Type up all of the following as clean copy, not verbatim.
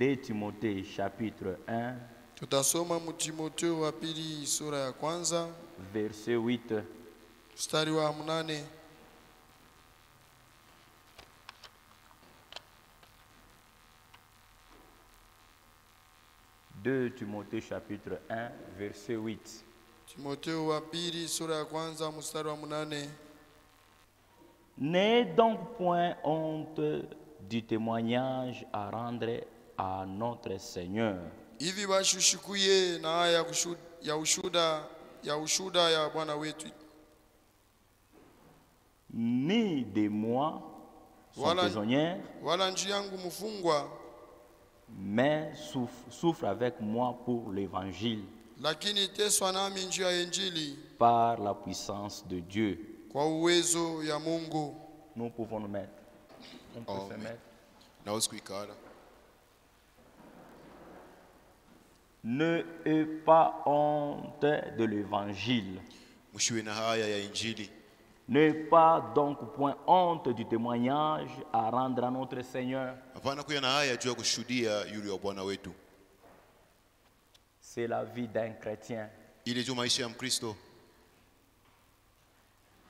2 Timothée chapitre 1, Tutasoma mu Timotheo wa pili sura ya kwanza verset 8. mstari wa 8. Timothée chapitre 1, verset 8. Timotheo wa pili sura ya kwanza mstari wa 8. N'ayez donc point honte du témoignage à rendre à notre Seigneur. Hivi bashushikuye na haya ya ushuda ya Bwana wetu. Ni de moi, son prisonnier, Wala nji yangu mfungwa, mais souffre avec moi pour l'évangile, lakini teswa nami njia ya Injili par la puissance de Dieu. kwa uwezo ya Mungu. Nous pouvons nous mettre. On peut se mettre. Naweza kuikala. Ne aie pas honte de l'évangile. Mshiwe na haya ya Injili. N'aie pas donc point honte du témoignage à rendre à notre Seigneur. Hapana kuya na haya juu ya kushuhudia yule wa Bwana wetu. C'est la vie d'un chrétien. Ile juu maisha ya Mkristo.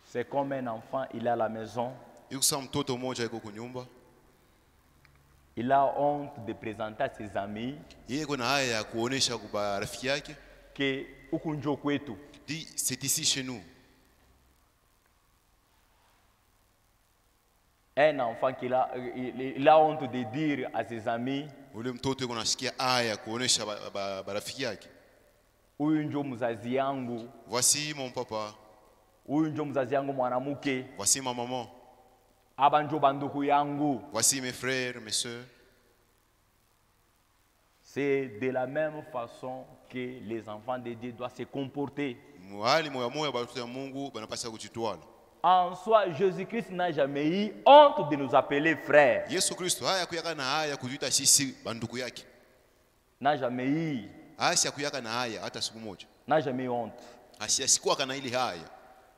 C'est comme un enfant, il est à la maison. Yuko mtoto mmoja yuko kunyumba. Il a honte de présenter à ses amis. Yeye kuna haya ya kuonesha kwa rafiki yake Que huku njo kwetu. Dit c'est ici chez nous. Un enfant il a honte de dire à ses amis. Ule mtoto yuko nasikia haya kuonesha rafiki yake. Huyu njo mzazi yangu. Voici mon papa. Huyu njo mzazi yangu mwanamke. Voici ma maman. Aba njo banduku yangu. Voici mes frères, mes sœurs. C'est de la même façon que les enfants de Dieu doivent se comporter. En soi, Jésus-Christ n'a jamais eu honte de nous appeler frères. N'a jamais eu. N'a jamais eu honte.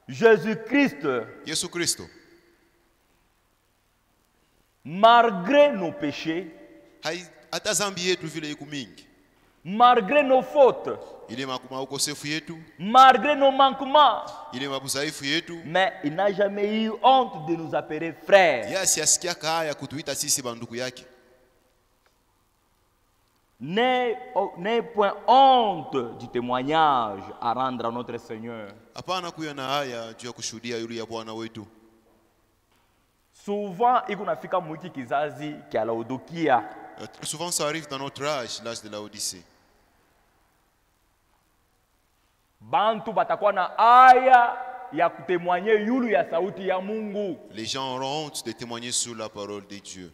Jésus-Christ, malgré nos péchés, malgré nos fautes, malgré nos manquements, mais il n'a jamais eu honte de nous appeler frères. N'ayez point honte du témoignage à rendre à notre Seigneur. Souvent, il y a mwiki kizazi kia Laodikia. Souvent ça arrive dans notre âge, l'âge de Laodicée. Bantu batakuwa na aya ya kutemwanye yulu ya sauti ya Mungu. Les gens auront honte de témoigner sur la parole de Dieu.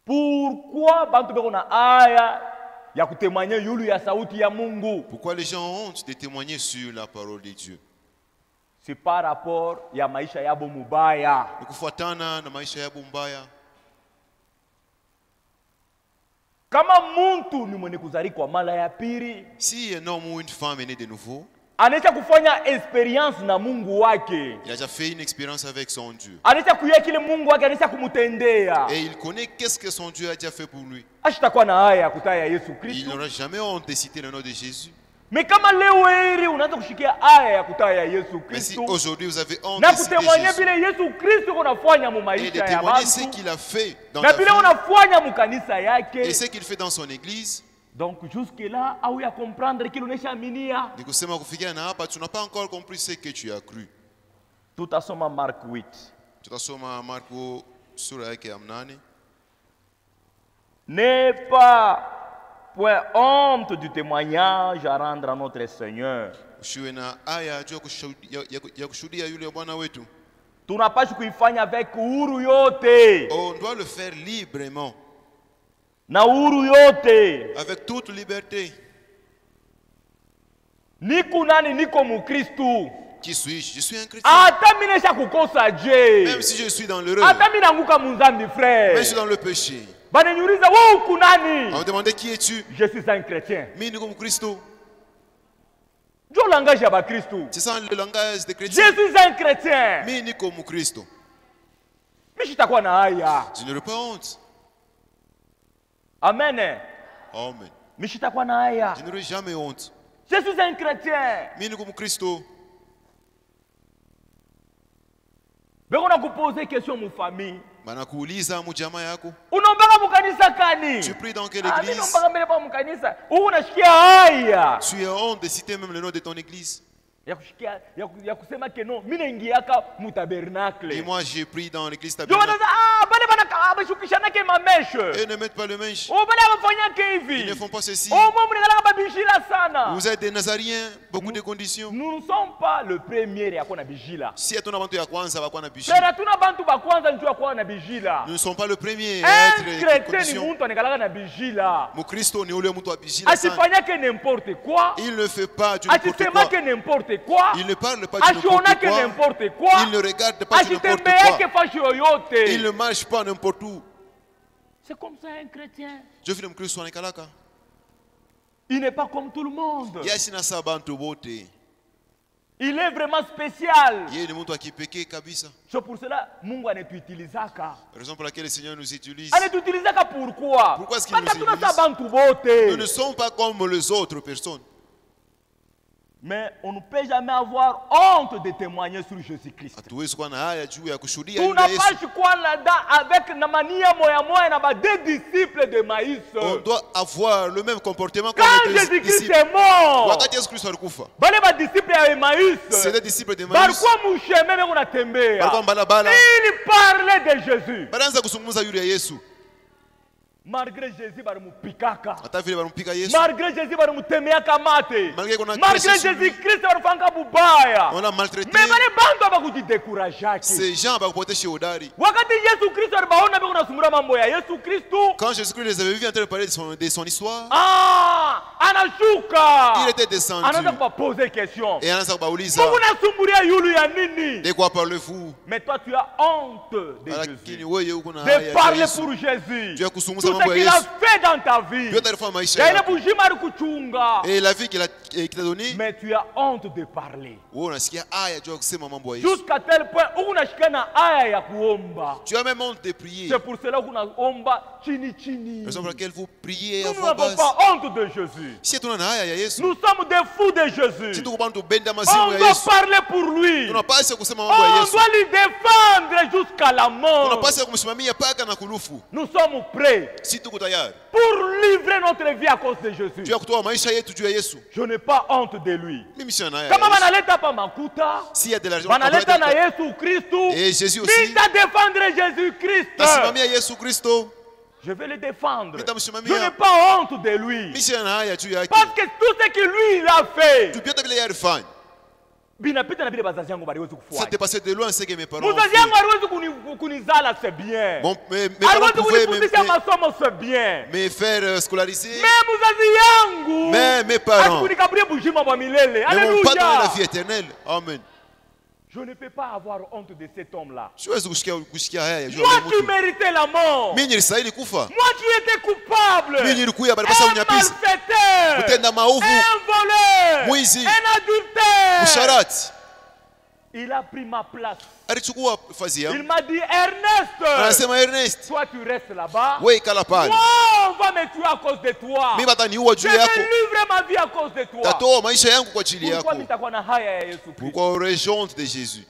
Pourquoi bantu beko na aya ya kutemwanye yulu ya sauti ya Mungu? Pourquoi les gens ont honte de témoigner sur la parole de Dieu? C'est par rapport ya maisha yabo mubaya. Kufuatana na maisha yabo mbaya. Kama muntu ni mwenye kuzali kwa mara ya pili, si un homme ou une femme est né de nouveau, anacha kufanya experience na Mungu wake. Il a déjà fait une expérience avec son Dieu. Anacha kuya kile Mungu wake anacha kumutendea. Et il connaît qu'est-ce que son Dieu a déjà fait pour lui. Ashitakuwa na haya kutaya Yesu Kristo. Il n'aura jamais honte de citer le nom de Jésus. Mais kama leo hili unaanza kushikia aya ya kutaya Yesu Kristo. Mais si aujourd'hui vous avez honte de citer Jésus. Bile Yesu Kristo unafanya mu maisha ya watu. Ce qu'il a fait dans na bile unafanya mu kanisa yake. Et ce qu'il fait dans son église. Donc jusque là au ya comprendre kile uneshaaminia. Ni kusema kufikia na hapa tu n'as pas encore compris ce que tu as cru. Tutasoma Mark 8. Tutasoma Marko sura yake ya 8. N'est pas point honte du témoignage à rendre à notre Seigneur. Tunapaswa kuifanya avec uhuru yote. On doit le faire librement. Na uhuru yote. Avec toute liberté. Niko nani niko mukristo. Qui suis-je? Je suis un chrétien. Ata minesha kukosa je. Même si je suis dans l'erreur. Ata minanguka munzambi frère. Même si je suis dans le péché. On me demandait qui es-tu? Je suis un chrétien. C'est ça le langage des chrétiens. Je suis un chrétien. Mais mishitakuwa na haya. Je n'aurai pas honte. Amen. Amen. Mishitakuwa na haya. Je n'aurai jamais honte. Je suis un chrétien. Mimi ni Mkristo. Beko na kuposer question mu famille. Banakuuliza mu jamaa yako. Unaomba mukanisa kani? Tu pries dans quelle Mimi église? naomba mbele pa mukanisa. Unashikia haya. Tu as honte de citer même le nom de ton église. Ya kusema que non, mimi naingiaka mu tabernacle. Et moi j'ai pris dans l'église Ndio tabernacle. wanaza bale bana bashukishana ke mameshe. Et ne mettent pas le mèche. Bale bafanya ke hivi. Ils ne font pas ceci. Mwa mnengala babijila sana. Vous êtes des Nazariens, beaucoup de conditions. Nous ne sommes pas le premier ya kuwa na bijila. Si hatuna bantu ya kwanza bakwa na bishi. Pero tuna bantu ba kwanza njoo ya kuwa na bijila. Nous ne sommes pas le premier à être Un des chrétien ni conditions. mtu anakalaka na bijila. Mukristo ni ule mtu wa bijila sana. Asifanyake n'importe quoi. Il ne fait pas du n'importe quoi. Asisemake n'importe quoi. Il ne parle pas du n'importe Ashionake quoi. n'importe quoi. Il ne regarde pas du n'importe Asitembeake quoi. fashi yoyote. Il ne marche pas n'importe où. C'est comme ça un chrétien. Je fais Mkristo anakalaka. Il n'est pas comme tout le monde. Yasina sa bantu bote. Il est vraiment spécial. Yeye ni mtu akipekee kabisa. C'est pour cela Mungu anatuutilizaka. Raison pour laquelle le Seigneur nous utilise. Anatuutilizaka pourquoi? Pourquoi est-ce qu'il nous utilise? Nous ne sommes pas comme les autres personnes. Mais on ne peut jamais avoir honte de témoigner sur Jésus-Christ. Hatuwezi kuwa na haya juu ya kushuhudia Tu yule n'as Yesu. pas quoi là-dedans avec Namania moya na ba deux disciples de Maïs. On doit avoir le même comportement Quand qu'avec les Jésus-Christ disciples. est mort, Wakati Yesu Kristo alikufa, bale ba disciples ya Maïs, c'est les disciples de Emmaüs. balikuwa musheme beko natembea. Balikuwa mbalabala. Il parlait de Jésus. Banaanza kuzungumza yule ya Yesu. Malgré Jésus barimupikaka. Hata vile banampika Yesu. Malgré Jésus barimutemeaka mate. Malgré qu'on a Malgré craché sur lui. Jésus-Christ barifanga bubaya. On a maltraité. Mais bale bantu abakujidécourageaki. Ces gens bakupotesha udari. Wakati Yesu Kristo alibaona beko nasumura mambo ya Yesu Kristo. Quand Jésus-Christ les avait vus en train de parler de son histoire, Anashuka. il était descendu. Anaanza kuposer question. Et anaanza kubauliza, Mungu nasumbulia yulu ya nini? de quoi parlez-vous? Mais toi tu as honte de Lakini Jésus. wewe uko na haya De ya parler Yesu. pour Jésus. Tu as kuzungumza Tout mambo ce ya qu'il a Yesu. fait dans ta vie. Yote alifanya maisha Ya ile yako. bujima alikuchunga. Et la vie qu'il t'a donnée, Mais tu as honte de parler. wewe unasikia haya juu ya kusema mambo ya Yesu. Jusqu'à tel point unashikana aya ya kuomba. Tu as même honte de prier. C'est pour cela unaomba chini chini. Raison pour laquelle vous priez à Nous voix n'avons basse. pas honte de Jésus. Si tuna na haya ya Yesu, Nous sommes des fous de Jésus. si tuko bantu benda On mazimu ya doit Yesu, parler pour lui. tunapaswa kusema mambo ya On Yesu. doit lui défendre jusqu'à la mort. Tunapaswa kumsimamia paka na kulufu. Nous sommes prêts Si tuko tayari pour livrer notre vie à cause de Jésus. juu ya kutoa maisha yetu juu ya Yesu, Je n'ai pas honte de lui. mimi sina na haya Kama ya Yesu. banaleta pa makuta, S'il y a de l'argent, banaleta na Yesu Kristo, et Jésus aussi, nita défendre Jésus Christ. nasimamia Yesu Kristo, Je vais le défendre. Nitamsimamia. Je n'ai pas honte de lui. mimi sina na haya juu yake. Parce que tout ce que lui il a fait, Tu vyote vile yeye alifanya, binapita na vile bazazi yangu baliwezi ça kufuata. t'est passé de loin ce que mes parents ont Muzazi fait. yangu aliwezi kunizala, c'est bien. Mes parents Aliwezi pouvaient kunifundisha masomo, c'est bien. me faire scolariser, Mais muzazi yangu mais mes parents alikunikabria bujima bwa milele. ne m'ont pas donné la Alléluia. vie éternelle. Amen. Je ne peux pas avoir honte de cet homme-là. Siwezi kushikia haya juu ya Moi mtu. qui méritais la mort. Mimi nilistahili kufa. Moi qui étais coupable. Mimi nilikuya bali pasa Un unyapisi, malfaiteur. kutenda maovu, Un voleur. mwizi, Un adultère. usharati. Il a pris ma place. Alichukua fazi Il yangu. m'a dit, Ernest, Anasema Ernest, toi tu restes là-bas. wewe ikala pale. Moi, on va me tuer à cause de toi. Mimi bataniua Je juu vais yako. livrer ma vie à cause de toi. Tatoa maisha yangu kwa ajili Pourquoi yako. nitakuwa na haya ya Yesu Kristo? Pourquoi aurais-je honte de Jésus?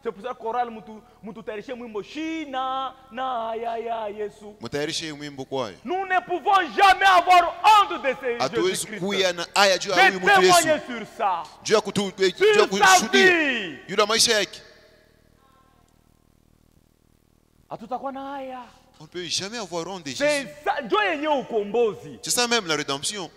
C'est pour ça que chorale mtu tayarishe mwimbo shina na haya ya Yesu. Mtayarishe mwimbo kwayo. Nous ne pouvons jamais avoir honte de ce Hatuwezi Jésus-Christ. kuya na haya juu ya De huyu mtu Yesu. témoigner sur ça. Juu ya Sur sa kushuhudia vie. juu ya maisha yake. Hatutakuwa na haya. On ne peut jamais avoir honte de Jésus. C'est ça, ndio yenyewe ukombozi. C'est ça même la rédemption.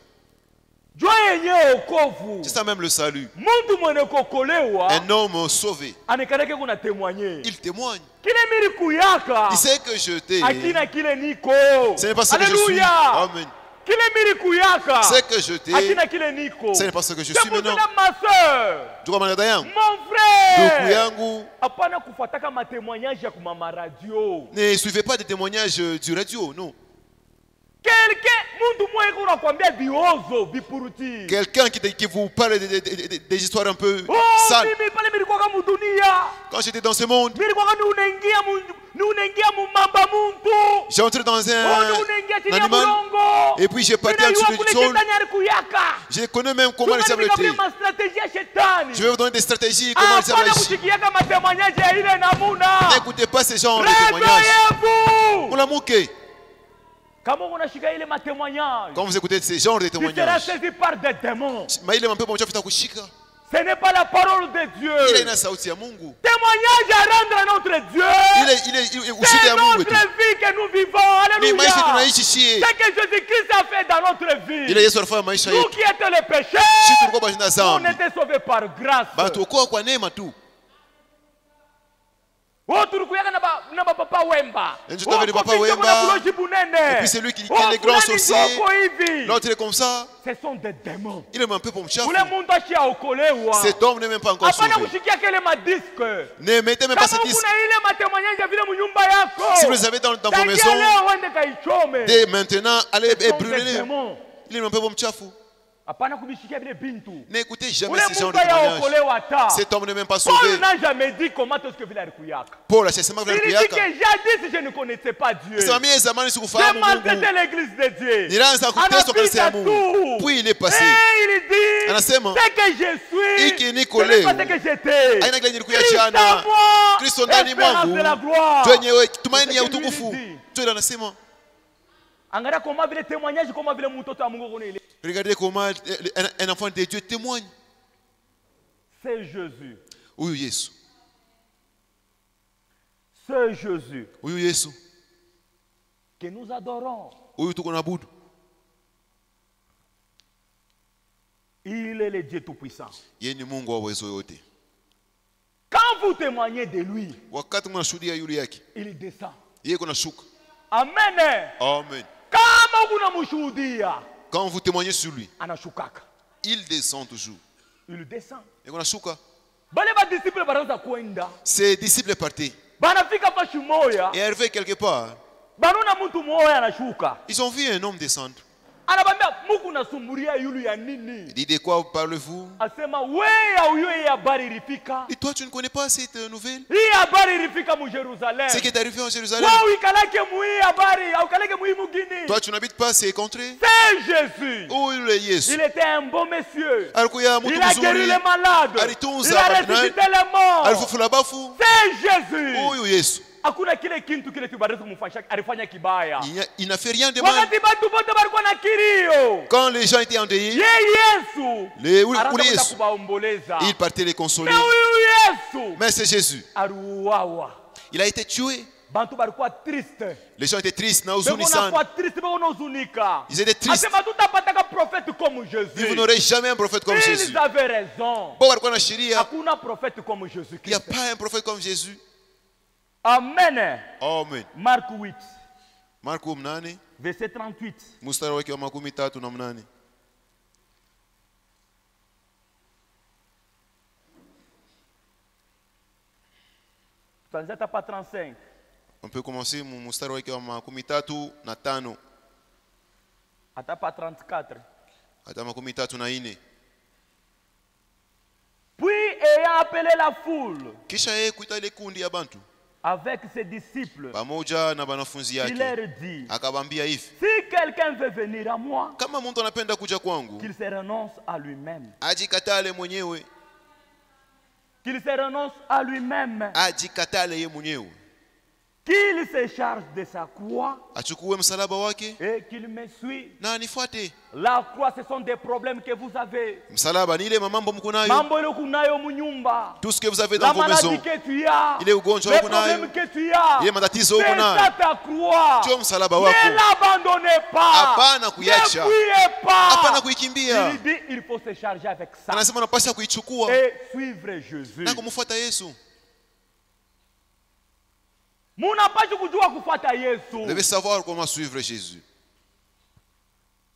Ndio yenyewe wokovu. C'est ça même le salut. Mtu mwenye kokolewa Un homme sauvé, anekanake kuna témoigner. il témoigne. Kile miri kuyaka. Il sait que je t'ai. Akina kile niko. Ce n'est pas ce que je suis. Alléluia. Amen. Kile miri kuyaka. C'est que je t'ai. Akina kile niko. Ce n'est pas ce que je C'est suis pour maintenant. cela, ma soeur, Tuko manada yangu. mon Ndugu frère, yangu, hapana kufuataka matemoignage ya kumama radio. ne suivez pas des témoignages du radio, non. Quelqu'un, mtu mmoja unakwambia viozo vipuruti. Quelqu'un qui vous parle des histoires un peu Oh, sales. mimi pale nilikuwa kama dunia. Quand j'étais dans ce monde, Nilikuwa kama unaingia J'ai entré dans un animal et puis j'ai parti en dessous du sol. Je connais même comment les diables étaient. Je vais vous donner des stratégies comment les diables agissent. N'écoutez pas ce genre de témoignages. Vous la moquez. Quand vous écoutez ce genre de témoignages, ce n'est pas la parole de Dieu. Témoignage à rendre à notre Dieu. C'est notre vie que nous vivons. Alléluia. Ce que Jésus-Christ a fait dans notre vie. Nous qui étions les pécheurs, on était sauvés par grâce. Et puis c'est lui qui a les grands sourcils. L'autre il est comme ça. Ce sont des démons. Il est un peu comme chef. Cet homme n'est même pas encore sauvé. Ne mettez même pas ce disque. Si vous les avez dans vos maisons, dès maintenant, allez brûler-les. Il est un peu comme chef. N'écoutez jamais ce genre de témoignage. Cet homme n'est même pas sauvé. Paul n'a jamais dit comment est-ce que vous l'avez recueilli. Il dit que jadis je ne connaissais pas Dieu. J'ai maltraité l'église de Dieu. Puis il est passé. Et il dit c'est que je suis. Ce n'est pas ce que j'étais. Christ en moi, espérance de la gloire. Regardez comment un enfant de Dieu témoigne. C'est Jésus. Oui, Jésus. C'est Jésus. Oui, Jésus. Que nous adorons. Oui, tout qu'on a bout. Il est le Dieu Tout-Puissant. Quand vous témoignez de lui, il descend. Amen. Amen. Quand vous témoignez sur lui, il descend toujours. Il descend. Ses disciples partaient. Et arrivés quelque part, ils ont vu un homme descendre. Il dit de quoi parlez-vous? Et toi tu ne connais pas cette nouvelle? Ce qui est arrivé en Jérusalem. Toi tu n'habites pas ces contrées? C'est Jésus. Il était un bon monsieur. Il a guéri les malades. Il a ressuscité les morts. C'est Jésus. Il n'a fait rien de mal. Quand les gens étaient endeuillés, il partait les consoler. Mais c'est Jésus. Il a été tué. Les gens étaient tristes. Ils étaient tristes. Vous n'aurez jamais un prophète comme Jésus. Ils avaient raison. Il n'y a pas un prophète comme Jésus. Amen. Amen. Marc 8. Marko 8. Verset 38. Mstari wake wa 38. Tuanzia hapa 35. On peut commencer mstari wake wa 35. Hata pa 34. Hata 34. Puis ayant appelé la foule, kisha yeye kuita ile kundi ya bantu avec ses disciples, pamoja na banafunzi il yake, leur dit, akabambia hivi, si quelqu'un veut venir à moi, kama mtu anapenda kuja kwangu, qu'il se renonce à lui-même. Ajikatale mwenyewe. Qu'il se renonce à lui-même. Ajikatale yeye mwenyewe. Qu'il se charge de sa croix. Achukue msalaba wake. Et qu'il me suit. Na anifuate. La croix, ce sont des problèmes que vous avez. Msalaba ni ile mambo mko nayo. Mambo ile kunayo munyumba. Tout ce que vous avez dans vos maisons. La maladie que tu as. Ile ugonjwa uko nayo. Les problèmes que tu as. Ile matatizo uko nayo. C'est ta croix. Chukua msalaba wako. Ne l'abandonnez pas. Hapana kuiacha. Ne fuyez pas. Hapana kuikimbia. Il dit il faut se charger avec ça. Anasema unapaswa kuichukua. Et suivre Jésus. Na kumfuata Yesu. Vous devez savoir comment suivre Jésus.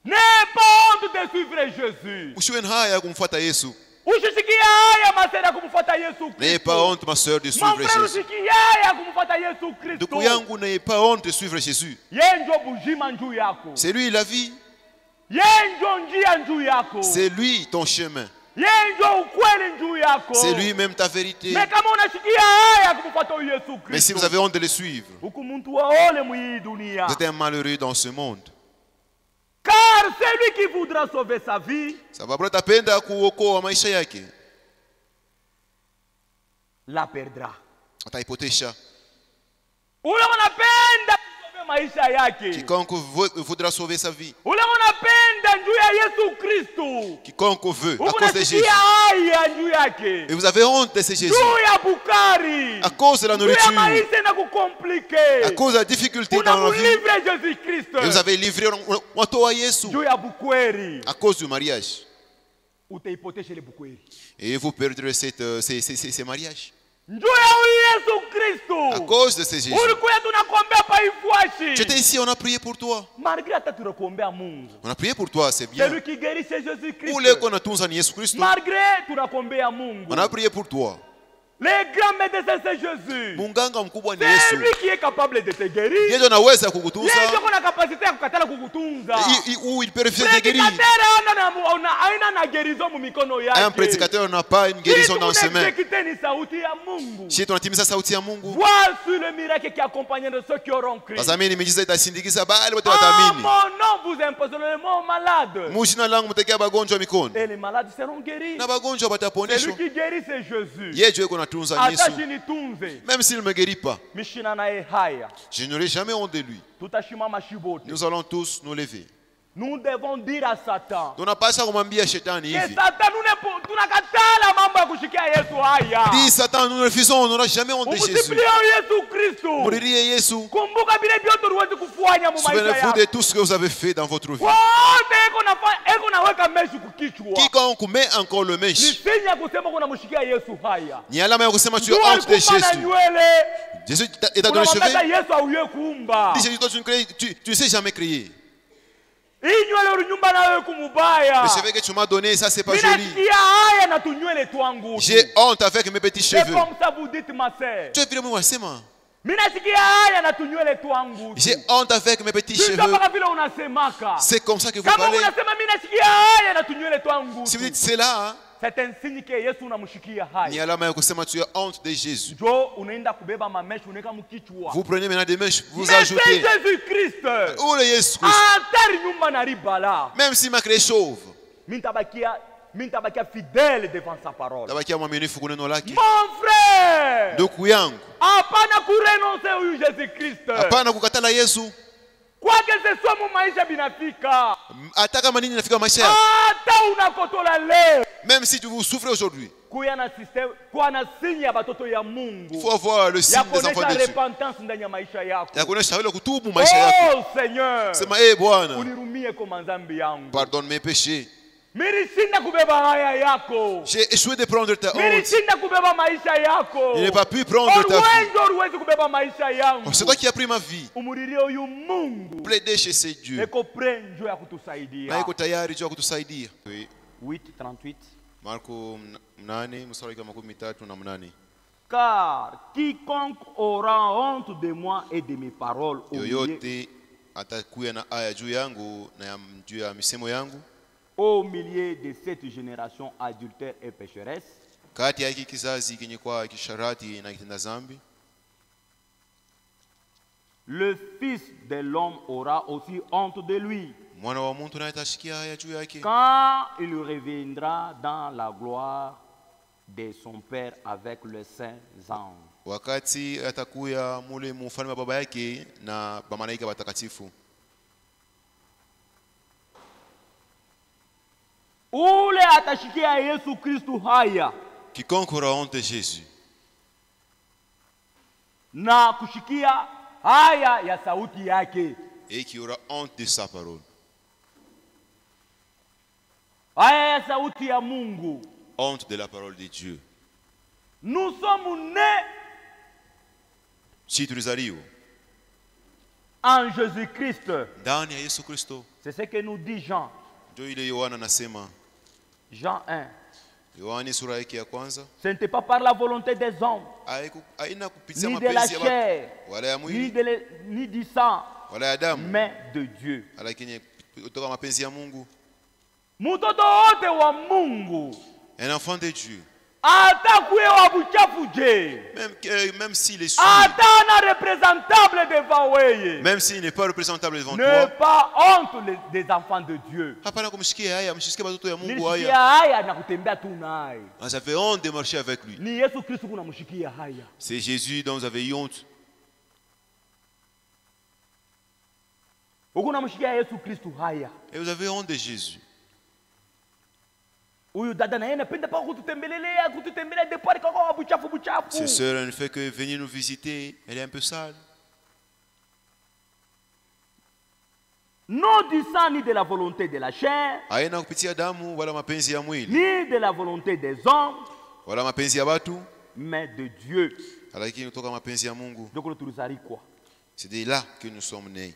N'aie pas honte de suivre Jésus. Usiwe na haya kumfuata Yesu. Usisikie haya masera kumfuata Yesu Kristo. N'aie pas honte ma sœur de suivre Jésus. Usisikie haya kumfuata Yesu Kristo. Ndugu yangu, n'aie pas honte de suivre Jésus. Yeye ndio bujima njuu yako. C'est lui la vie. Yeye ndio njia njuu yako. C'est lui ton chemin. C'est lui-même ta vérité. Mais si vous avez honte de le suivre, vous êtes un malheureux dans ce monde. Car celui qui voudra sauver sa vie la perdra. Quiconque voudra sauver sa vie. Quiconque veut à cause de Jésus. Et vous avez honte de ce Jésus. À cause de la nourriture. À cause de la difficulté dans la vie. Et vous avez livré à Jésus. À cause du mariage. Et vous perdrez ces mariages. À cause de ce Jésus. Tu étais ici, on a prié pour toi. On a prié pour toi, c'est bien. Celui qui guérit, c'est Jésus-Christ. Malgré, on a prié pour toi. Le grand médecin c'est Jésus. C'est lui qui est capable de te guérir. Il a capacité à kukatala kukutunza. Il peut refuser de guérir. Un prédicateur n'a pas une guérison dans ses mains. Si tu as sauti à Mungu. Voici le miracle qui accompagne de ceux qui auront crié. À mon nom vous imposez le mot malade. Et les malades seront guéris. Celui qui guérit c'est Jésus. Même s'il ne me guérit pas, je n'aurai jamais honte de lui. Nous allons tous nous lever. Nous devons dire à Satan que Satan, dis Satan, nous refusons, on n'aura jamais honte de Jésus. Souvenez-vous de tout ce que vous avez fait dans votre vie. Quiconque met encore le mèche, ni à la main que tu as honte de Jésus. Jésus est dans le chevet. Dis Jésus, toi tu ne sais jamais crier. Le cheveux que tu m'as donné, ça c'est pas joli. J'ai honte avec mes petits cheveux. Tu es vraiment ma sœur. J'ai honte avec mes petits cheveux. C'est comme ça que vous parlez. Si vous dites c'est là, hein? C'est un signe que Yesu unamshikia hai. Ni alama ya kusema tu as honte de Jésus. Vous prenez maintenant des mèches, vous ajoutez. Où est Jésus Christ? Même s'il m'a créé chauve. Fidèle devant sa parole. Mon frère, ndugu yangu, hapana kurenoncer huyu Jésus Christ. Hapana kukatala Yesu. Quoi que ce soit mon maisha binafika. Hata kama nini nafika maisha yako. Hata unakotola leo. Même si vous souffrez aujourd'hui. Kuya na système, kuwa na signe ya batoto ya Mungu. Il faut avoir le signe des enfants de Dieu. Repentance ndani ya maisha yako. Ya kuonesha ile kutubu maisha yako. Oh Seigneur. Sema Bwana. Unirumie kwa madhambi yangu. Pardonne mes péchés. J'ai échoué de prendre ta honte. Je n'ai pas pu prendre ta vie. C'est toi qui as pris ma vie. Plaidez chez ces dieux. 8:38. Marko 8 mstari wa 38. Car quiconque aura honte de moi et de mes paroles, yoyote atakuya na aya juu yangu na juu ya misemo yangu, au milieu de cette génération adultère et pécheresse, kati ya hiki kizazi kenye kwa kisharati na kitenda zambi, le Fils de l'homme aura aussi honte de lui. Mwana wa mtu naye atashikia haya juu yake. Quand il reviendra dans la gloire de son Père avec les saints anges. Wakati atakuya mule mfalme wa baba yake na malaika watakatifu. Ule atashikia Yesu Kristo haya. Quiconque aura honte de Jésus. Na kushikia haya ya sauti yake. Et qui aura honte de sa parole. Haya ya sauti ya Mungu. Honte de la parole de Dieu. Nous sommes nés en Jésus-Christ. Ndani ya Yesu Kristo. C'est ce que nous dit Jean. Ndio ile Yohana anasema. Jean 1. Yohana sura yake ya kwanza. Ce n'était pas par la volonté des hommes, haina kupitia ni de la mapenzi ya chair, watu wala ya mwili ni du sang, wala ya damu, mais de Dieu. Lakini kutoka mapenzi ya Mungu. Mtoto wote wa Mungu Un enfant de Dieu. Même s'il est souillé, même s'il n'est pas représentable devant toi, ne pas honte des enfants de Dieu. Vous avez honte de marcher avec lui. C'est Jésus dont vous avez eu honte. Et vous avez honte de Jésus. Cette sœur, elle ne fait que venir nous visiter. Elle est un peu sale. Non du sang ni de la volonté de la chair, ni de la volonté des hommes, mais de Dieu. C'est de là que nous sommes nés.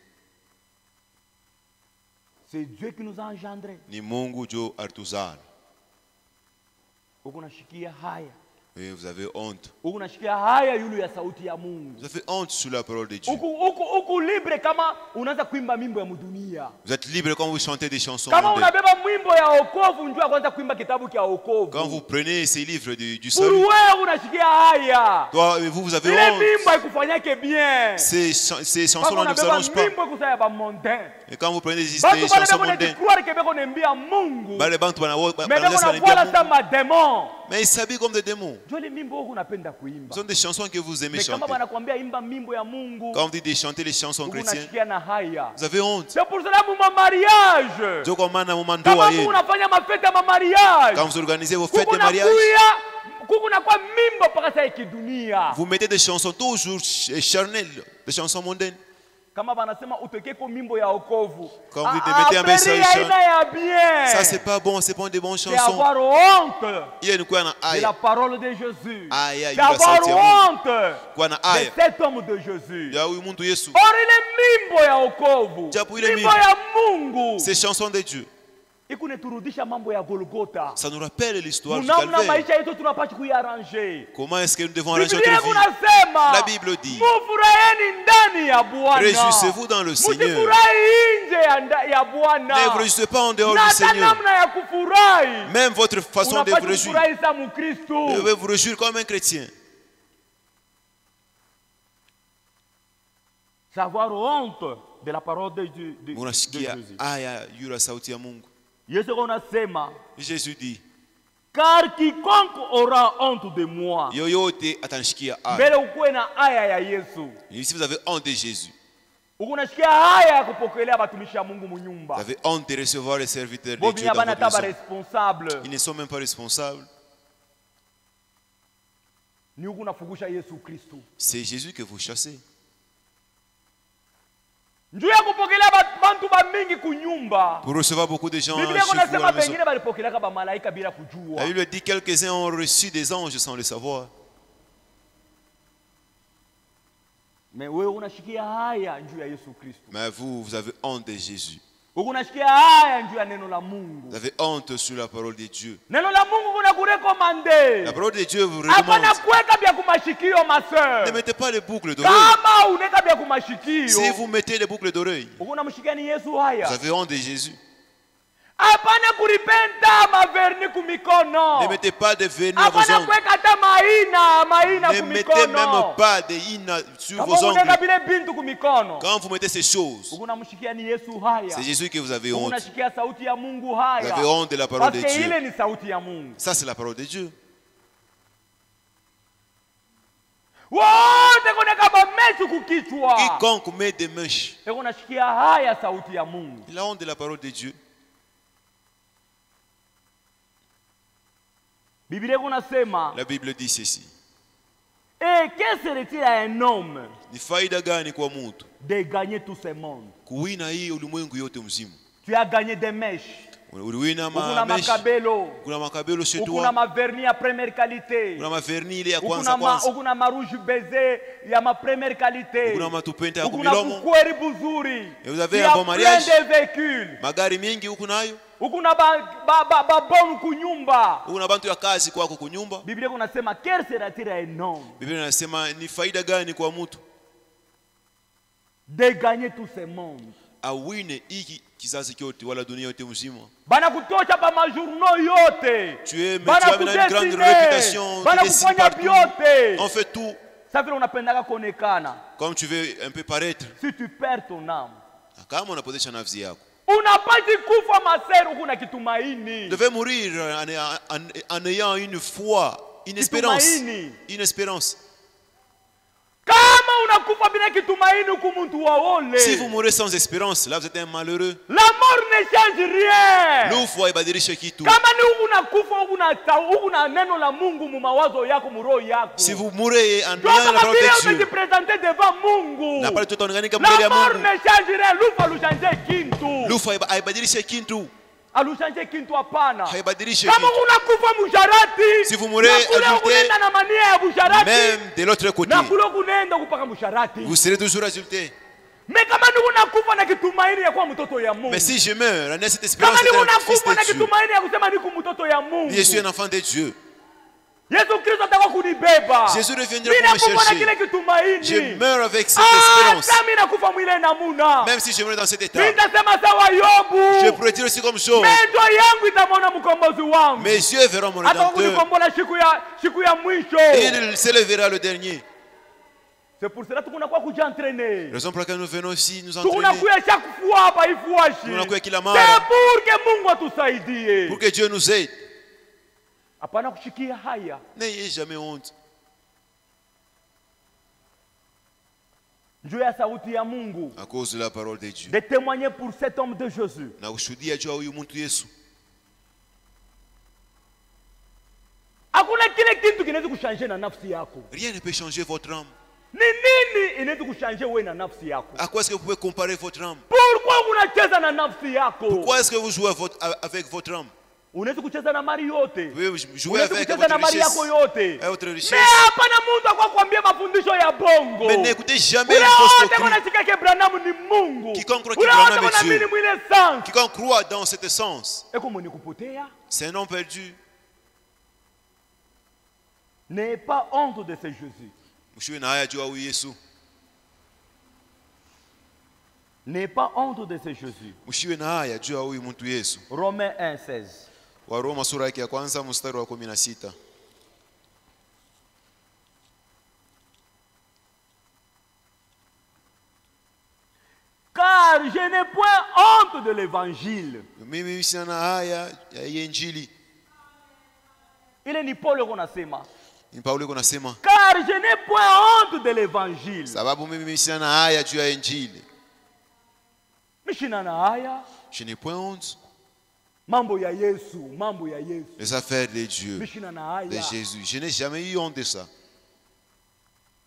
C'est Dieu qui nous a engendrés. Ni Mungu jo artuzana. Et vous avez honte. Vous avez honte sur la parole de Dieu. Vous êtes libre quand vous chantez des chansons mondaines. Quand vous prenez ces livres du salut, toi et vous avez honte. Ces chansons ne vous arrangent pas. Et quand vous prenez des chansons mondaines, mais ils s'habillent comme des démons. Ce sont des chansons que vous aimez chanter. Quand vous dites de chanter les chansons chrétiennes, vous avez honte. C'est pour cela que mon mariage, quand vous organisez vos fêtes de mariage, vous mettez des chansons toujours charnelles, des chansons mondaines. Quand vous mettez un message, ça c'est pas bon, c'est pas des bonnes chansons. C'est avoir honte de la parole de Jésus. C'est avoir honte de cet homme de Jésus. Ces chansons de Dieu, ça nous rappelle l'histoire du Calvaire. Comment est-ce que nous devons arranger notre vie? La Bible dit, réjouissez-vous dans le Seigneur. Ne vous réjouissez pas en dehors du Seigneur. Même votre façon de vous réjouir, vous devez vous réjouir comme un chrétien. Savoir honte de la parole de Jésus. Jésus dit, car quiconque aura honte de moi, si vous avez honte de Jésus, vous avez honte de recevoir les serviteurs de Dieu dans votre maison. Ils ne sont même pas responsables. C'est Jésus que vous chassez. Pour recevoir beaucoup de gens chez vous à la maison. La Bible dit que quelques-uns ont reçu des anges sans le savoir. Mais vous avez honte de Jésus. Vous avez honte sur la parole de Dieu. La parole de Dieu vous recommande. Ne mettez pas les boucles d'oreilles. Si vous mettez les boucles d'oreilles, vous avez honte de Jésus. Ne mettez pas de vernis à vos ongles. Ne mettez même pas de hina sur vos ongles. Quand vous mettez ces choses, c'est Jésus que vous avez honte. Vous avez honte de la parole de Dieu. Ça, c'est la parole de Dieu. Quiconque met des mèches, il a honte de la parole de Dieu. La Bible dit ceci. Et que serait-il à un homme de gagner tout ce monde? Tu as gagné des mèches. Kuna makabelo kuna maverni ya première qualité, kuna marouge baiser ya ma première qualité, kuna bukweri buzuri, vous avez un bon mariage, plein de véhicules, magari mingi huku nayo, kuna babonu kunyumba, kuna bantu ya kazi kwako kunyumba. Biblia inasema quel sera-t-il à un homme? Biblia inasema ni faida gani kwa mtu de gagner tout ce monde, awine hiki kizazi kyote wala dunia yote mzima. Banakutosha pa majournaux yote. Tu es une grande réputation, banakufanya vyote. On fait tout. Ça vile unapendaka kuonekana. Comme tu veux un peu paraître. Si tu perds ton âme. Kama unapoteza nafsi yako. Unapati kufa maseru kuna kitumaini. Devait mourir en ayant une foi, une espérance. Une espérance. Kama unakufa bila kitumaini hukumuntu waole. Si vous mourrez sans espérance, là vous êtes un malheureux. La mort ne change rien. Lufu haibadilishe kitu. Kama ni unakufa una neno la Mungu mu mawazo yako mu roho yako. Si vous mourrez en ayant la parole de Dieu. Présenter devant Mungu. Na pale tutaonekana mbele ya Mungu. La mort ne change rien. Lufu alushanje kintu. Lufu haibadilishe kitu. Alushanje kintu hapana. Haibadilishe kama unakufa musharati. Si vous mourrez adulté, na mania ya musharati. Même de l'autre côté. Na kulo kunenda kupaka musharati. Vous serez toujours adulté. Mais kama ni unakufa na kitumaini ya kuwa mtoto ya Mungu. Mais si je meurs, en cette espérance d'être un fils de Dieu. Kama ni unakufa na kitumaini ya kusema niko mtoto ya Mungu. Je suis un enfant de Dieu. Yesu Kristo atakuwa kunibeba. Jésus reviendra pour me chercher. Je meurs avec cette espérance. Même si je meurs dans cet état. Je pourrais dire aussi comme Job. Mes yeux verront mon Rédempteur. Et il s'élèvera le dernier. C'est pour cela que nous avons entraîner. Raison pour laquelle nous venons ici nous entraîner. C'est pour que Dieu nous aide. N'ayez jamais honte. À cause de la parole de Dieu. De témoigner pour cet homme de Jésus. Rien ne peut changer votre âme. À quoi est-ce que vous pouvez comparer votre âme? Pourquoi est-ce que vous jouez avec votre âme? Unaweza kucheza na mali yote. Jouer avec votre mali yako yote. Votre richesse. Mais hapana mtu akwakwambia mafundisho ya bongo. Mais n'écoutez jamais les fausses doctrines. Quiconque croit que Branham est Dieu. Quiconque croit dans cet sens. C'est un nom perdu. N'ayez pas honte de ce Jésus. N'ayez pas honte de ce Jésus. Romains 1:16. Waroma sura yake ya kwanza mstari wa 16. Car je n'ai point honte de l'évangile. Mimi sina haya ya injili. Ile ni Paulo konasema. Ni Paulo konasema. Car je n'ai point honte de l'évangile. Sababu mimi sina haya juu ya injili. Mishina na haya. Je n'ai point honte. Mambo ya Yesu, mambo ya Yesu. Les affaires de Dieu, de Jésus. Je n'ai jamais eu honte de ça.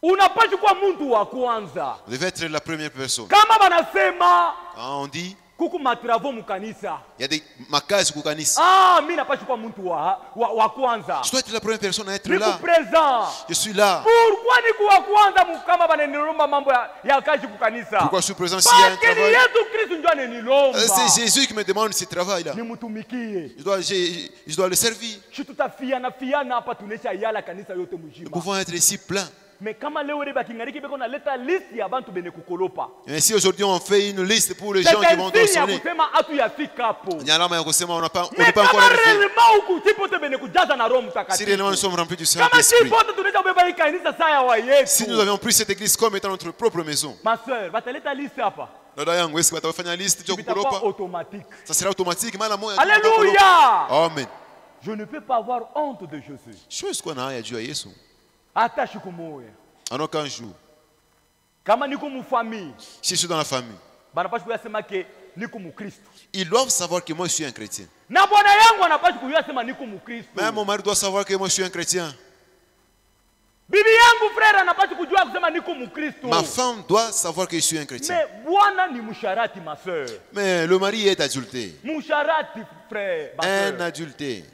Unapaswa kuwa mtu wa kwanza. Vous devez être la première personne. Kama banasema, on dit, kuku matravo mukanisa. Il y a des makazi kukanisa. Mimi napaswa kuwa mtu wa kwanza. Je dois être la première personne à être là. Je suis là. Pourquoi ni kuwa kwanza kama banenilomba mambo ya kazi kukanisa? Pourquoi je suis présent s'il y a un travail? C'est Jésus qui me demande ce travail là. Je dois le servir. Nous pouvons être ici pleins. Mais si aujourd'hui on fait une liste pour les gens qui vont donner, on n'est pas encore arrivé. Si réellement nous sommes remplis du Saint-Esprit, si nous avions pris cette église comme étant notre propre maison, ça sera automatique. Alléluia. Amen. Je ne peux pas avoir honte de Jésus. En aucun jour. Si je suis dans la famille, ils doivent savoir que moi je suis un chrétien. Même mon mari doit savoir que moi je suis un chrétien. Ma femme doit savoir que je suis un chrétien. Mais le mari est adulté. Un adulté.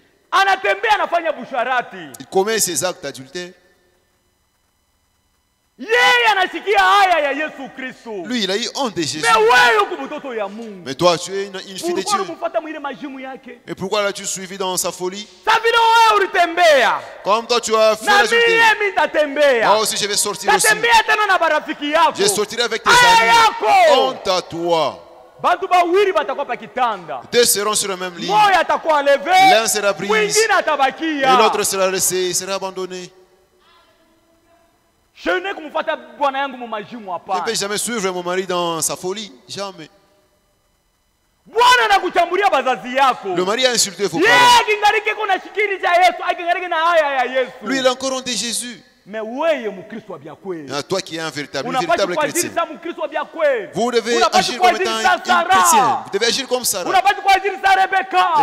Il commet ses actes adultères. Lui, il a eu honte de Jésus. Mais toi, tu es une fille de Dieu. Mais pourquoi l'as-tu suivi dans sa folie? Comme toi, tu as fait l'adultère. Moi aussi, je vais sortir aussi. Je sortirai avec tes amis. Honte à toi. Deux seront sur le même lit. L'un sera brisé et l'autre sera laissé, sera abandonné. Je ne peux jamais suivre mon mari dans sa folie. Jamais. Le mari a insulté vos parents. Lui, il a encore honte de Jésus. Toi qui es un véritable chrétien, vous devez agir comme étant une chrétienne. Vous devez agir comme Sarah. Vous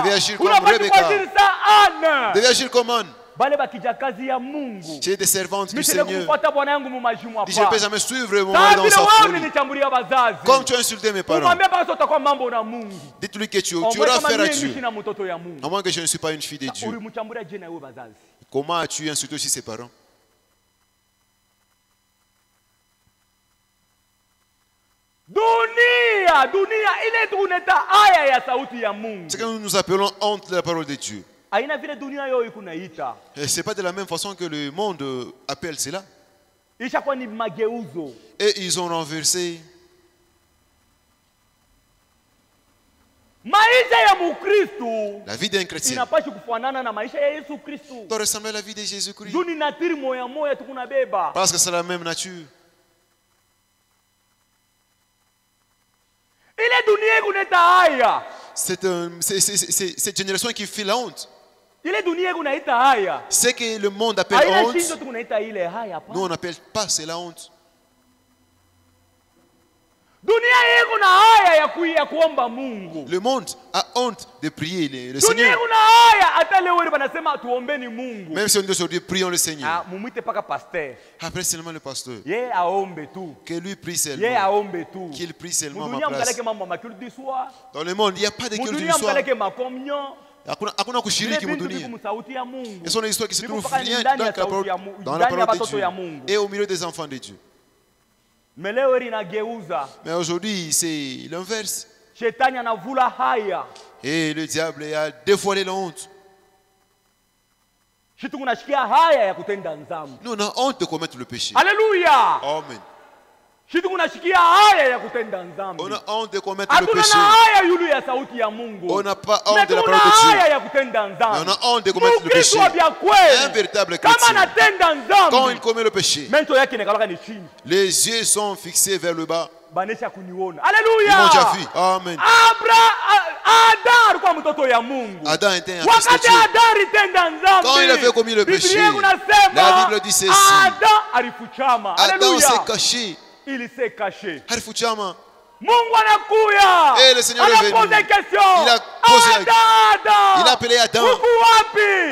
devez agir comme Rebecca. Vous devez agir comme Anne. C'est des servantes du Seigneur. Je ne peux jamais suivre mon mari dans sa folie. Comme tu as insulté mes parents, dites-lui que tu auras affaire à Dieu. À moins que je ne suis pas une fille de Dieu. Comment as-tu insulté aussi ses parents? C'est que nous appelons honte de la parole de Dieu. Et ce n'est pas de la même façon que le monde appelle cela. Et ils ont renversé. La vie d'un chrétien doit ressembler à la vie de Jésus-Christ. Parce que c'est la même nature. Cette génération qui fait la honte. C'est que le monde appelle honte. Nous on n'appelle pas c'est la honte. Le monde a honte de prier le Seigneur. Même si on dit aujourd'hui prions le Seigneur. Après seulement le pasteur. Que lui prie seulement. Qu'il prie seulement à ma place. Dans le monde il n'y a pas de culte du soir. Hakuna kushiriki mudunia. Et son histoire qui se trouve rien dans la parole de Dieu et au milieu des enfants de Dieu. Mais aujourd'hui, c'est l'inverse. Et le diable a dévoilé la honte. Nous, on a honte de commettre le péché. Alléluia. Amen. On a honte de commettre le péché. On n'a pas honte de la parole de Dieu. Mais on a honte de commettre le péché. Un véritable chrétien, quand il commet le péché, les yeux sont fixés vers le bas. Alléluia. Ils m'ont déjà vu. Amen. Adam était un fils de Dieu. Quand il avait commis le péché, la Bible dit ceci. Adam s'est caché. Il s'est caché. Et le Seigneur est venu. Il a posé il a appelé Adam.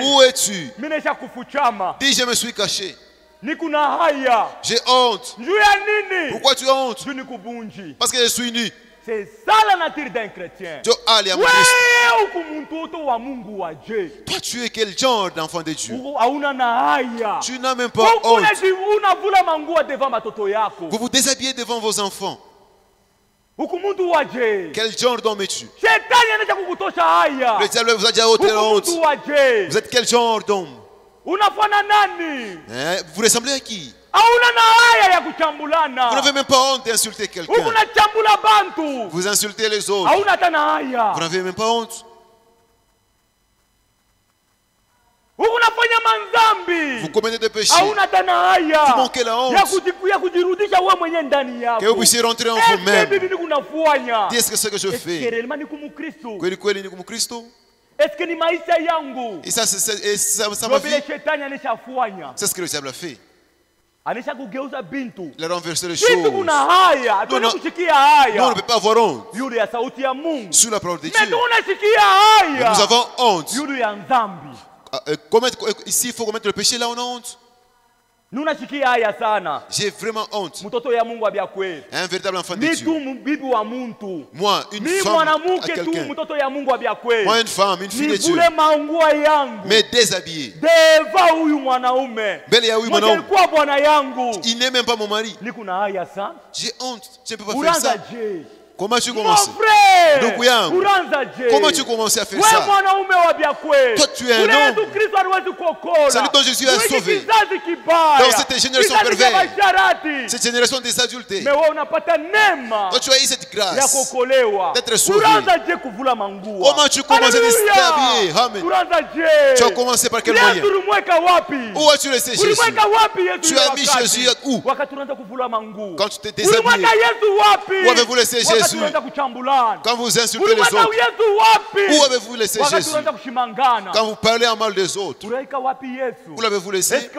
Où es-tu? Dis je me suis caché. J'ai honte. Pourquoi tu as honte? Parce que je suis nu. C'est ça la nature d'un chrétien. Toi tu es quel genre d'enfant de Dieu? Tu n'as même pas honte. Vous vous déshabillez devant vos enfants. Quel genre d'homme es-tu? Le diable vous a déjà ôté la honte. Vous êtes quel genre d'homme? Vous ressemblez à qui? Vous n'avez même pas honte d'insulter quelqu'un. Vous insultez les autres. Vous n'avez même pas honte. Vous commettez des péchés. Vous manquez la honte. Que vous puissiez rentrer en vous-même. Dites-ce que c'est que je fais. Est-ce que ni maisha yangu? Et ça ma vie. C'est ce que le diable a fait. Il a renversé les choses. Nous, on ne peut pas avoir honte sur la parole de Dieu. Mais nous avons honte. Ici, il faut commettre le péché, là on a honte. J'ai vraiment honte. Un véritable enfant de Dieu. Moi, une femme à quelqu'un. Moi, une femme, une fille de Dieu. Mais déshabillée. Il n'est même pas mon mari. J'ai honte. Je ne peux pas faire ça. Comment tu commences? Comment tu commences à faire ça? Toi, tu es un homme. Celui dont Jésus a sauvé. Dans cette génération perverse, cette génération des adultes. Toi, tu as eu cette grâce d'être sauvé. Comment tu commences à t'habiller? Amen. Tu as commencé par quel moyen? Où as-tu laissé Jésus? Tu as mis Jésus où? Quand tu t'es déshabillé. Où avez-vous laissé Jésus? Quand vous insultez les autres. Où avez-vous laissé Jésus? Quand vous parlez en mal des autres. Où l'avez-vous laissé?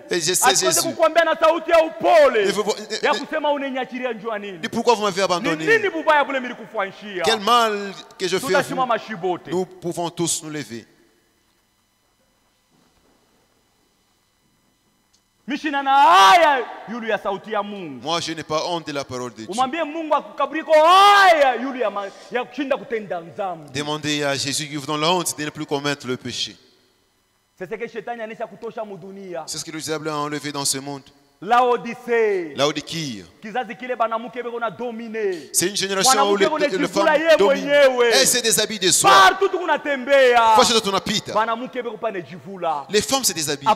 Et je sais Jésus. Et pourquoi vous m'avez abandonné? Quel mal que je fais à vous? Nous pouvons tous nous lever. Moi, je n'ai pas honte de la parole de Dieu. Demandez à Jésus qui vous donne la honte de ne plus commettre le péché. C'est ce que le diable a enlevé dans ce monde. Laodicée. C'est une génération où les femmes dominent. Elles se déshabillent de soi. Les femmes se déshabillent.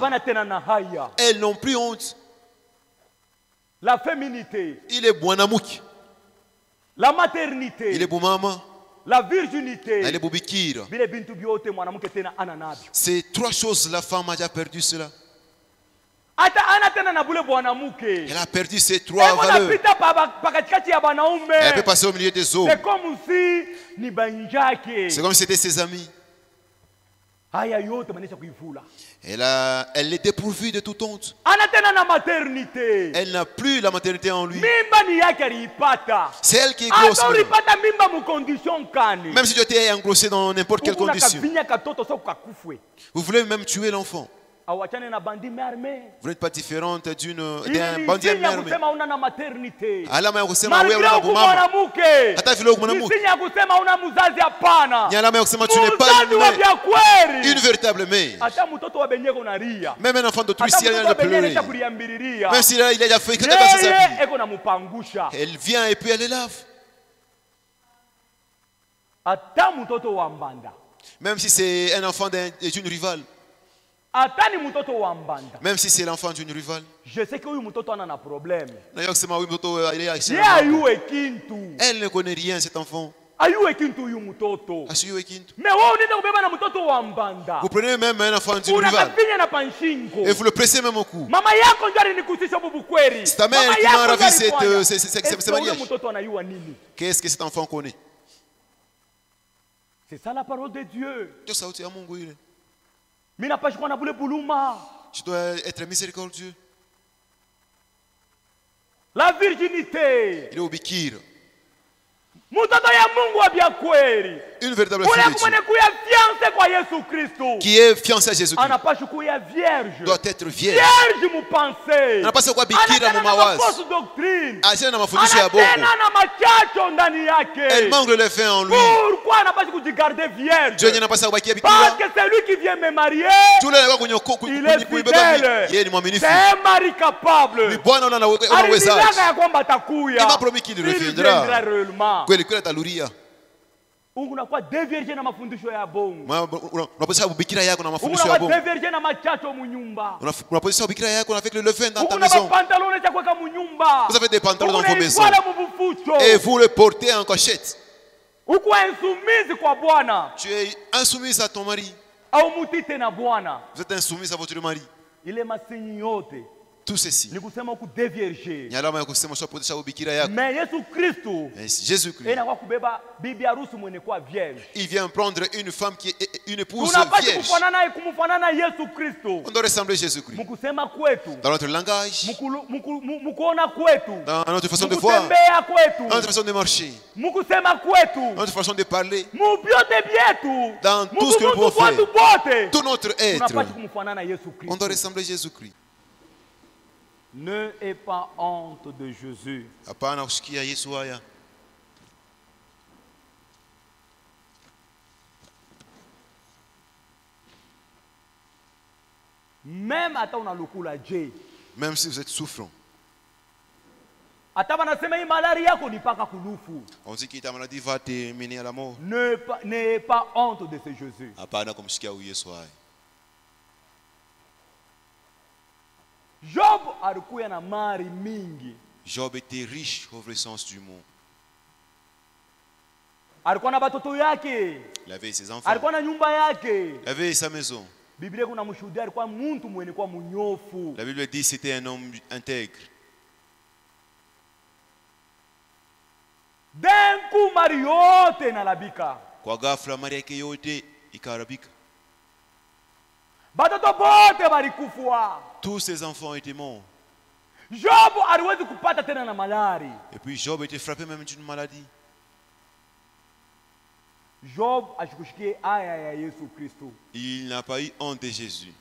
Elles n'ont plus honte. La féminité. Il est Bwanamuki. La maternité. Il est Boumama. La virginité. Elle est Boubikira. C'est trois choses la femme a déjà perdu cela. Elle a perdu ces trois valeurs. Elle peut passer au milieu des hommes. C'est comme si c'était ses amis. Elle est dépourvue de toute honte. Elle n'a plus la maternité en lui. C'est elle qui est grosse. Même si tu étais engrossé dans n'importe quelle condition. Vous voulez même tuer l'enfant. Vous n'êtes pas différente d'un bandit armé. Alama ya kusema wewe una bumama. Hata vile uko mwanamke. Ni alama ya kusema tu n'es pas une véritable mère. Même un enfant de Twissier il a pleuré. Même s'il a déjà fait que ses habits. Elle vient et puis elle les lave. Même si c'est un enfant d'une rivale. Même si c'est l'enfant d'une rivale. Je sais que huyu mtoto ana problème. Elle ne connaît rien cet enfant. Vous prenez même un enfant d'une rivale et vous le pressez même au cou. C'est ta mère qui m'a ravi ce mariage. Qu'est-ce que cet enfant connaît? C'est ça la parole de Dieu. Tu dois être miséricordieux. La virginité. Il est au bikir. Une véritable fille de Dieu qui est fiancée à Jésus-Christ doit être vierge. Elle n'a pas ce quoi bikira mu mawazi. Asina na mafundisho ya bongo. Elle manque le fait en lui. Dieu n'a pas ça kubakia bikira. Parce que celui qui vient me marier, il est fidèle. C'est un mari capable. Il m'a promis qu'il reviendra. Unakuwa devirje na mafundisho ya bongo. Unapaswa bikira yako na mafundisho ya bongo. Unakuwa devirje na machacho munyumba. Unapaswa bikira yako avec le levain dans ta maison. Pantalon cha kuweka munyumba. Vous avez des pantalons dans vos maisons. Et vous le portez en cachette. Uko insoumise kwa Bwana. Tu es insoumise à ton mari. Au mutite na Bwana. Vous êtes insoumise à votre mari. Ile masinyi yote. Tout ceci. Ni kusema ku devirje. Ni alama ya kusema usipotesha ubikira yako. Mais Yesu Kristo. Jésus-Christ. Ena kwa kubeba bibi harusi mwenye kwa vierge. Il vient prendre une femme qui est une épouse vierge. Kufanana Yesu Kristo. On doit ressembler à Jésus-Christ. Mukusema kwetu. Dans notre langage. Mukuona kwetu. Dans notre façon de voir. Mukutembea kwetu. Dans notre façon de marcher. Mukusema kwetu. Dans notre façon de parler. Mubyote byetu. Dans tout ce que nous pouvons faire. Tout notre être. On doit ressembler à Jésus-Christ. Ne aie pas honte de Jésus. Hapana kusikia Yesu haya. Même ata unalukula je. Même si vous êtes souffrant. On dit que ta maladie va te mener à la mort. N'ayez pas honte de ce Jésus. Job alikuwa na mali mingi. Job était riche au vrai sens du mot. Alikuwa na batoto yake. Il avait ses enfants. Alikuwa na nyumba yake. Il avait sa maison. Biblia kuna mshuhudia alikuwa mtu mwenye kwa munyofu. La Bible dit c'était un homme intègre. Denku mali yote inalabika. Kwa ghafla mali yake yote ikaharibika. Batoto bote balikufwa. Tous ses enfants étaient morts. Job aliwezi kupata tena na malari. Et puis Job était frappé même d'une maladie. Job ashikushikie aya ya Yesu Kristo. Il n'a pas eu honte de Jésus.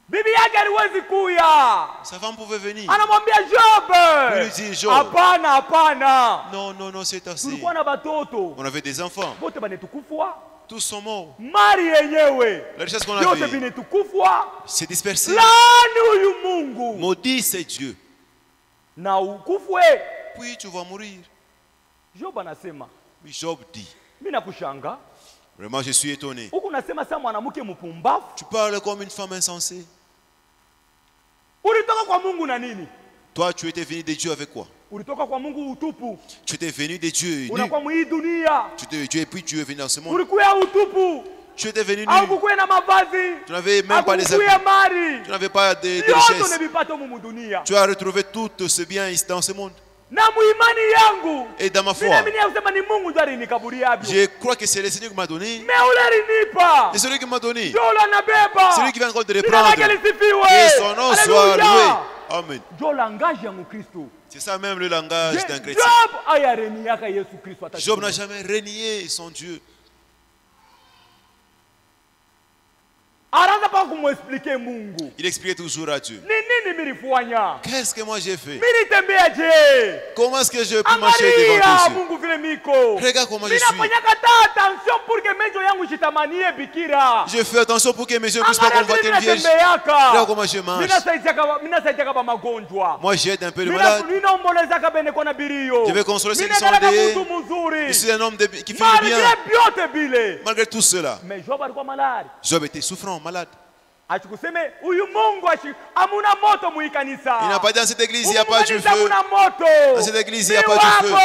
Bibi yake aliwezi kuya. Sa femme pouvait venir. Anamwambia Job. Il lui dit Job. Hapana, hapana. Non, non, non, c'est assez. Tulikuwa na batoto. On avait des enfants. Bote banetukufwa. Tous sont morts. Mari yenyewe. La richesse qu'on yote avait binetukufwa. s'est dispersée. Lani huyu Mungu. Maudit c'est Dieu. Na ukufwe. Puis tu vas mourir. Job anasema. Oui, Job dit. Mimi nakushanga. Vraiment, je suis étonné. Huko nasema sasa mwanamke mpumbavu. Tu parles comme une femme insensée. Ulitoka kwa Mungu na nini? Toi, tu étais venu de Dieu avec quoi? Ulitoka kwa Mungu utupu. Tu étais venu de Dieu nu. Unakuwa mwi dunia. Et puis tu es venu dans ce monde. Ulikuwa utupu. Tu étais venu nu. Hakukuwa na mavazi. Tu n'avais même pas les habits. Tu n'avais pas de richesse. Tu as retrouvé tout ce bien ici dans ce monde. Et dans ma foi, je crois que c'est le Seigneur qui m'a donné. Et celui qui m'a donné, celui qui vient encore de reprendre. Que son nom soit loué. Amen. C'est ça même le langage d'un chrétien. Job n'a jamais renié son Dieu. Il expliquait toujours à Dieu. Qu'est-ce que moi j'ai fait? Comment est-ce que je peux marcher devant Dieu? Regarde comment je suis. Je fais attention pour que mes yeux ne puissent pas convoiter une vierge. Regarde comment je marche. Moi j'aide un peu le malade. Je vais consoler ceux qui sont endeuillés. Je suis un homme qui fait le bien. Malgré tout cela, Job était souffrant, malade. Il n'a pas dit dans cette église il n'y a pas du feu. Dans cette église il n'y a pas du feu.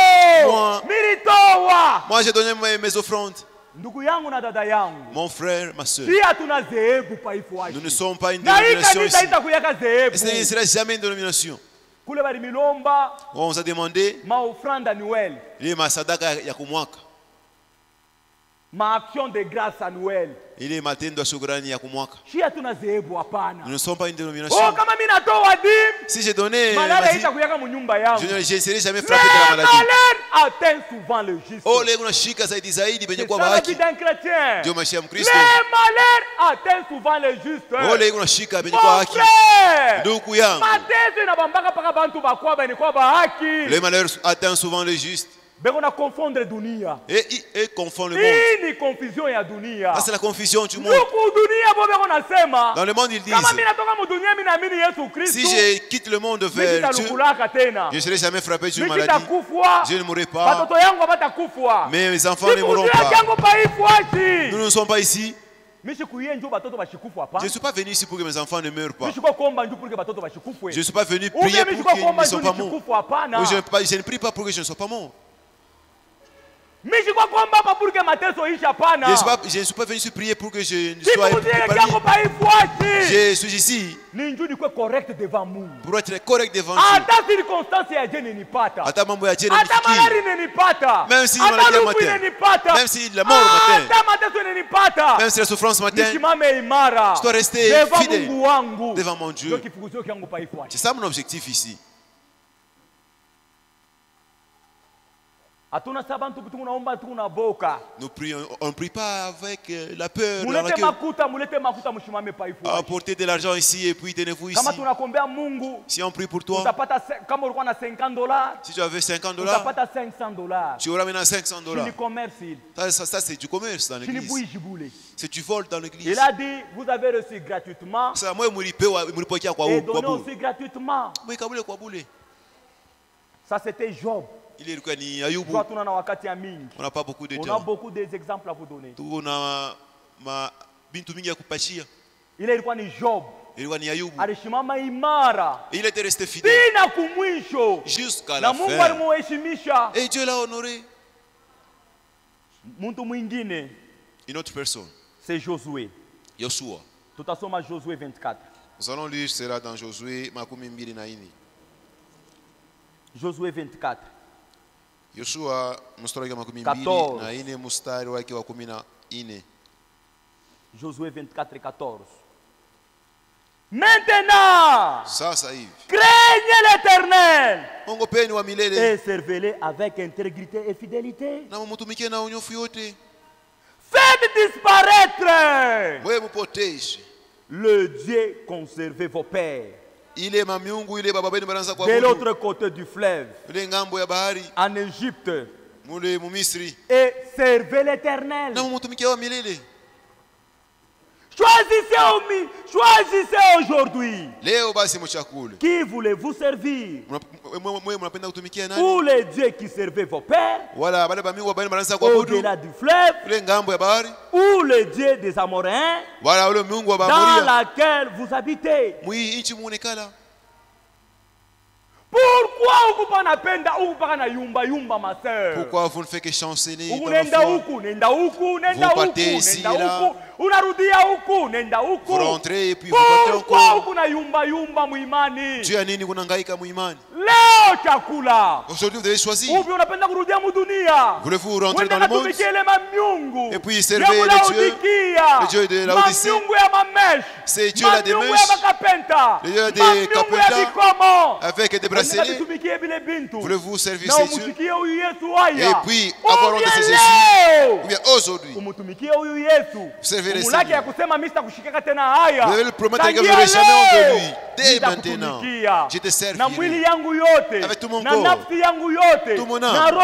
Moi j'ai donné mes offrandes. Mon frère, ma soeur, nous ne sommes pas une dénomination ici. Et ce ne sera jamais une dénomination. On vous a demandé les masadaka ya kumwaka. Ma action de grâce annuelle. Il est matendo ya shukrani ya kumwaka. Nous ne sommes pas une dénomination. Si j'ai donné, je ne serai jamais frappé de la maladie. Oh, les gens shika zaidi zaidi benye kwa bahaki. Dieu maisha ya Mkristo. Oh, les gens shika benye kwa haki. Ndugu yangu. Les malheurs atteignent souvent le juste. Et confond le monde. C'est la confusion du monde. Dans le monde, ils disent si je quitte le monde vers Dieu, je ne serai jamais frappé d'une maladie. Je ne mourrai pas. Mais mes enfants ne mourront pas. Nous ne sommes pas ici. Je ne suis pas venu ici pour que mes enfants ne meurent pas. Je ne suis pas venu prier pour qu'ils ne soient pas morts. Je ne prie pas pour que je ne sois pas mort. Je ne suis pas venu ici prier pour que je sois épargné. Je suis ici pour être correct devant Dieu. Même si la maladie matin, même si la mort matin, même si la souffrance matin, je dois rester fidèle devant mon Dieu. C'est ça mon objectif ici. Nous prions, on ne prie pas avec la peur. Apportez de l'argent ici et puis tenez-vous ici. Si on prie pour toi, si tu avais $50, tu auras maintenant $500. Ça c'est du commerce dans l'église. C'est du vol dans l'église. Il a dit, vous avez reçu gratuitement. Et donné aussi gratuitement. Ça c'était Job. On n'a pas beaucoup de temps. On a beaucoup d'exemples à vous donner. Il est quoi ni Job? Alishimama imara. Il était resté fidèle jusqu'à la fin. Et Dieu l'a honoré. Une autre personne, c'est Josué. Yoshua. Tutasoma Josué 24. Nous allons lire cela dans Josué 24. Josué 24. Yoshua mstari wa 24 mstari wake wa 14. Josué 24 et 14. Maintenant, craignez l'Éternel et servez-le avec intégrité et fidélité. Faites disparaître le Dieu conservé vos pères de l'autre côté du fleuve, en Égypte, et servez l'Éternel. Choisissez aujourd'hui. Qui voulez-vous servir? Ou les dieux qui servaient vos pères au-delà du fleuve, ou les dieux des Amoréens dans laquelle vous habitez. Pourquoi vous ne faites que chanceler dans la foi? Vous partez ici et là. Vous rentrez et puis vous partez encore. Dieu a nini kunangaika muimani? Aujourd'hui vous devez choisir. Voulez-vous rentrer dans le monde et puis servir le Dieu de Laodicée? C'est Dieu là des mèches, le Dieu des capentas avec des bracelets. Voulez-vous servir ces dieux et puis avoir honte de ces Jésus? Ou bien aujourd'hui servir les Seigneurs. Vous devez le promettre que vous n'aurez jamais honte de lui. Dès maintenant, je te servirai avec tout mon corps, tout mon âme,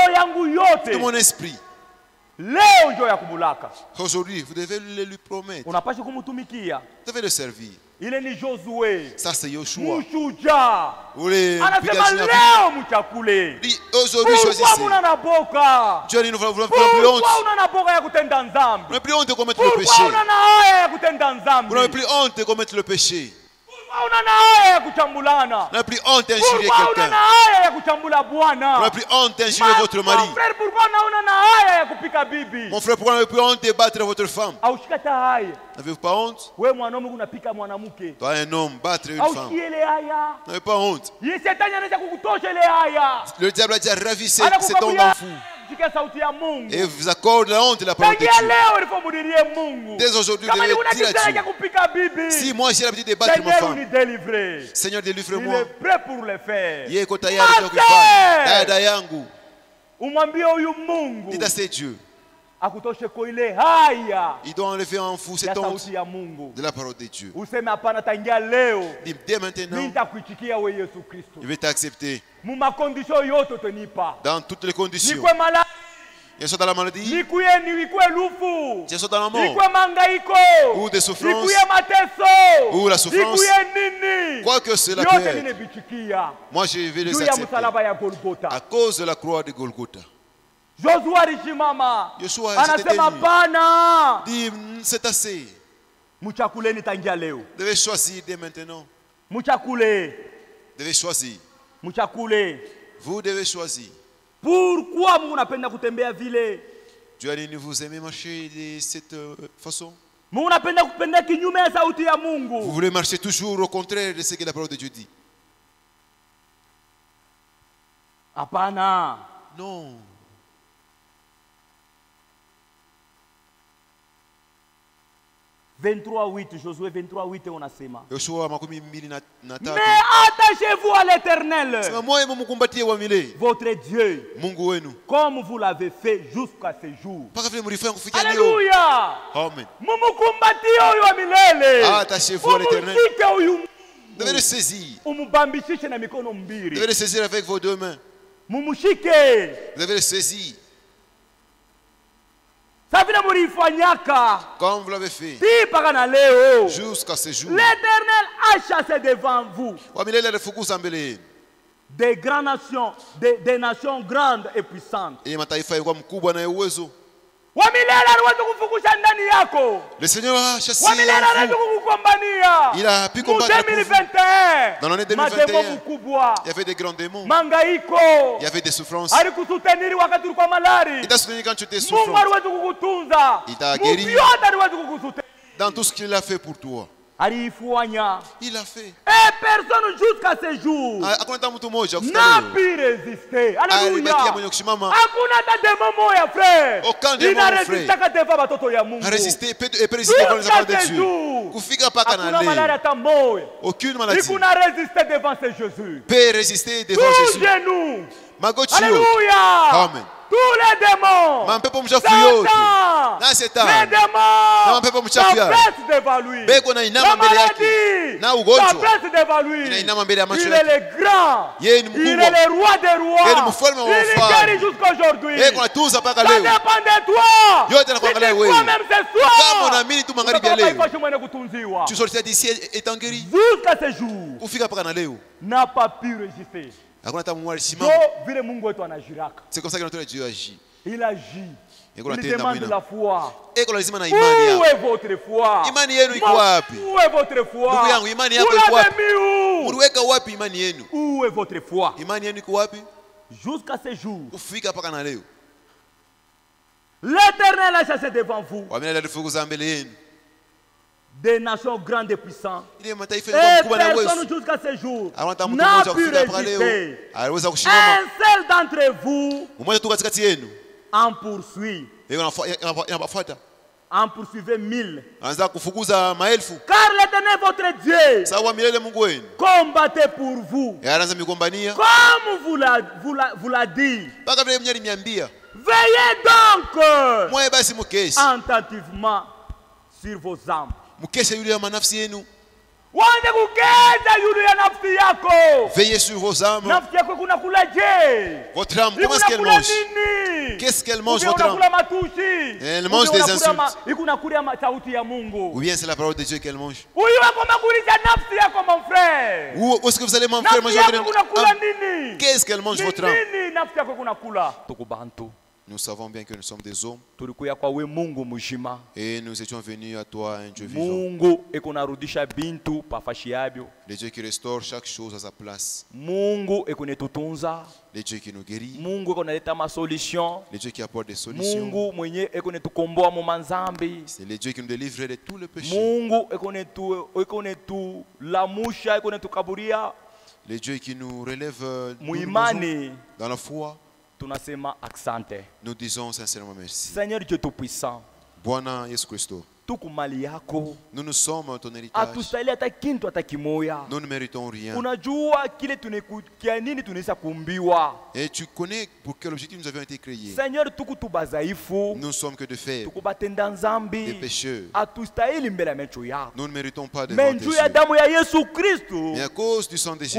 tout mon esprit. Aujourd'hui, vous devez lui promettre. Vous devez le servir. Il est ni Josué. Ça c'est Yoshua. Aujourd'hui choisissez. Dieu dit nous voulons plus honte. Vous n'avez plus honte de commettre le péché. Vous n'avez plus honte de commettre le péché. Vous n'avez plus honte d'injurer quelqu'un. Vous n'avez plus honte d'injurer votre mari. Mon frère, pourquoi n'avez plus honte de battre votre femme? N'avez-vous pas honte? Toi un homme, battre une femme. N'avez pas honte. Le diable a déjà ravi cet homme en fou. Et vous accorde la honte de la parole de Dieu. Dès aujourd'hui, vous devez dire à Dieu: si moi j'ai l'habitude de battre ma femme, Seigneur, délivre-moi. Il est prêt pour le faire. Dada yangu. Dites à ces dieux. Il doit enlever en fou cette honte de la parole de Dieu. Dis dès maintenant, je vais t'accepter dans toutes les conditions. Je suis dans la maladie, je suis dans la mort, ou des souffrances, ou la souffrance, quoi que cela peut être. Moi je vais les accepter à cause de la croix de Golgotha. Yoshua dit c'est assez. Vous devez choisir dès maintenant. Vous devez choisir. Vous devez choisir. Pourquoi Dieu a dit vous aimez marcher de cette façon? Vous voulez marcher toujours au contraire de ce que la parole de Dieu dit? Non. Josué 23:8 unasema, mais attachez-vous à l'Éternel, votre Dieu, comme vous l'avez fait jusqu'à ce jour. Alléluia. Amen. Attachez-vous à l'Éternel. Vous devez le saisir. Vous devez le saisir avec vos deux mains. Vous devez le saisir. Comme vous l'avez fait jusqu'à ce jour. L'Éternel a chassé devant vous des grandes nations, des nations grandes et puissantes. Ili mataifa yalikuwa mkubwa na uwezo. Le Seigneur a chassé il a pu combattre dans l'année 2021. Il y avait des grands démons. Il y avait des souffrances. Il t'a soutenu quand tu étais souffrant. Il t'a guéri dans tout ce qu'il a fait pour toi. Il a fait. Et personne jusqu'à ce jour n'a pu résister. Alléluia. Aucun démon, frère, a résisté et peut résister devant les enfants de Dieu. Aucune maladie peut résister devant Jésus. Alléluia. Amen. Tous les démons, Satan, les démons s'abaissent devant lui. La maladie s'abaisse devant lui. Il est le grand. Il est le roi des rois. Il guérit jusqu'aujourd'hui. Ça dépend de toi. Si toi-même ce soir, tu sortis d'ici étant guéri. Jusqu'à ce jour, n'a pas pu résister. C'est comme ça que notre Dieu agit. Il agit. Il demande la foi. Où est votre foi? Où est votre foi? Vous l'avez mis où? Où est votre foi? Jusqu'à ce jour, l'Éternel a chassé devant vous des nations grandes et puissantes. Et personne jusqu'à ce jour n'a pu résister. Un seul d'entre vous en poursuit. En poursuivez 1000. Car l'Éternel votre Dieu combattez pour vous. Comme vous l'a dit. Veillez donc attentivement sur vos âmes. Veillez sur vos âmes. Votre âme, comment est-ce qu'elle mange? Qu'est-ce qu'elle mange, votre âme? Elle mange des insultes. Ou bien c'est la parole de Dieu qu'elle mange. Où est-ce que vous allez manger votre âme? Qu'est-ce qu'elle mange, votre âme? Nous savons bien que nous sommes des hommes. Et nous étions venus à toi, un Dieu vivant. Le Dieu qui restaure chaque chose à sa place. Le Dieu qui nous guérit. Le Dieu qui apporte des solutions. C'est le Dieu qui nous délivre de tous les péchés. Le Dieu qui nous relève dans la foi. Nous disons sincèrement merci. Seigneur Dieu Tout-Puissant, Bwana Yesu Kristo, nous sommes ton héritage. Nous ne méritons rien. Et tu connais pour quel objectif nous avions été créés. Nous ne sommes que de faibles, des pécheurs. Nous ne méritons pas de Jésus. Mais à cause du sang de Jésus,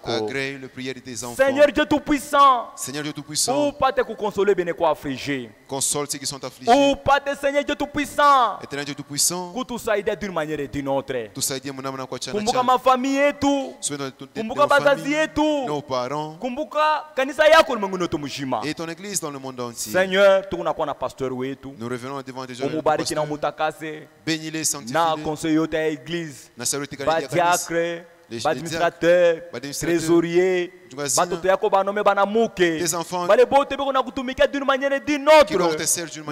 agrée le prière de tes enfants. Seigneur Dieu Tout-Puissant, console ceux qui sont affligés. Seigneur Dieu Tout-Puissant, Éternel Dieu Tout-Puissant, kutusaidia d'une manière et d'une autre. Tusaidie mnamna kwa chana Kumbuka chana. mafamii yetu, kumbuka bazazi yetu, nos parents, kumbuka kanisa yako ulimwenguni wote mzima. et ton église dans le monde entier. Seigneur, tunakuwa na pasteur wetu. Nous revenons devant des gens. Umubariki na umutakase. Bénis-les, sanctifie-les. Na conseil yote ya église. Na saluti kanisa ya kanisa. Badiacre, administrateur, trésorier, batoto yako banome banamuke. Bale bote beko na kutumikia d'une manière et d'une autre.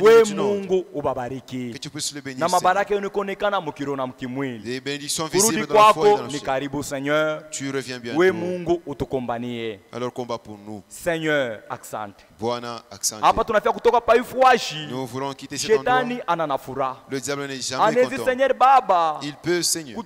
We Mungu ubabariki. Que tu puisses le bénir. Na mabaraka yanaonekana mukiro na mkimwili. Des bénédictions Kurudi visibles dans la foi et dans kwako la ni chair. karibu Seigneur. Tu reviens bientôt. We Mungu utukombanie. Alors combat pour nous. Seigneur, asante. Bwana, asante. Hapa tunafika kutoka paifuashi. Nous voulons quitter cet endroit. Shetani ana na furaha. Le diable n'est jamais Anezi content. Seigneur Baba. Il peut, Seigneur,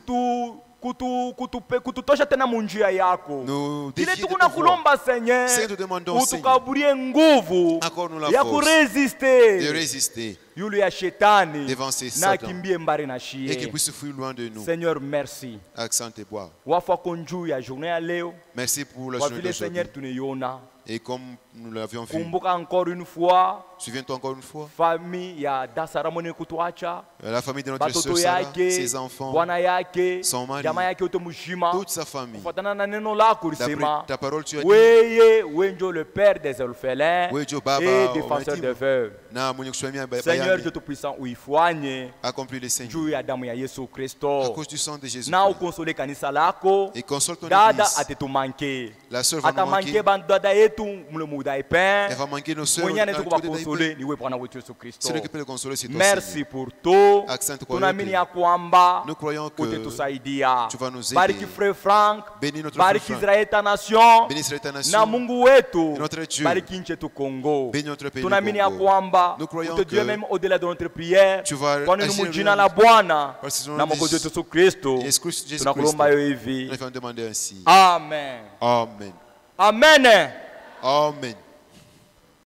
kututosha tena munjia yako. nous Kile défier de tukuna ton voie. kulomba Seigneur, Seigneur, nous demandons, Seigneur, utukaburie nguvu accorde-nous la ya force kuresiste de résister yule ya shetani devant ces na satans kimbie mbali na et shie. qu'il puisse fuir loin de nous. Seigneur, merci Accent et bois. wafa konjuu ya journée ya leo Merci pour la kwa journée vile Seigneur d'aujourd'hui. tunaiona Et comme nous l'avions vu, kumbuka encore une fois souviens-toi encore une fois, famille ya Dasaramone kutuacha, la famille de notre batoto sœur Sarah, yake, ses enfants, bwana yake, son mari, jamaa yake yote mujima, toute sa famille. kufuatana na neno lako D'après lisema ta parole, tu as dit, weye wenjo le père des orphelins Wewe ndio baba et wa défenseur mayatima. des veuves. na mwenye kusimamia Seigneur bayani, Dieu Tout-Puissant, uifanye accomplis les saints juu ya damu ya Yesu à Kristo cause du sang de Jésus. na ukonsole kanisa lako. Et console ton Dada église. atetumanke, La sœur va nous atamanke manquer. bandada yetu mule mudaipin Elle va manquer nos sœurs. mwenye anaweza dans le côté kuwakonsole d'Aïpé. niwe Bwana wetu Yesu Kristo. Celui qui peut le consoler, c'est toi. Merci Seigneur. pour tout. Accent kwa Tunaamini yote. ya kwamba Nous croyons que utatusaidia. tu vas nous aider. Bariki frère Frank, Bénis notre bariki frère Frank. Israel ta nation, Bénis ta nation. na Mungu wetu, Et notre Dieu. bariki nchi yetu Kongo. Bénis notre pays Tunaamini du ya Congo. kwamba Nous croyons utatudia que même au-delà de notre prière, tu vas kwani ni agir mujina bien. la Bwana Parce que na Mwokozi wetu Yesu Kristo Jésus Christ. tunakulomba yo hivi. Nous allons demander ainsi. Amen. Amen. Amen. Amen.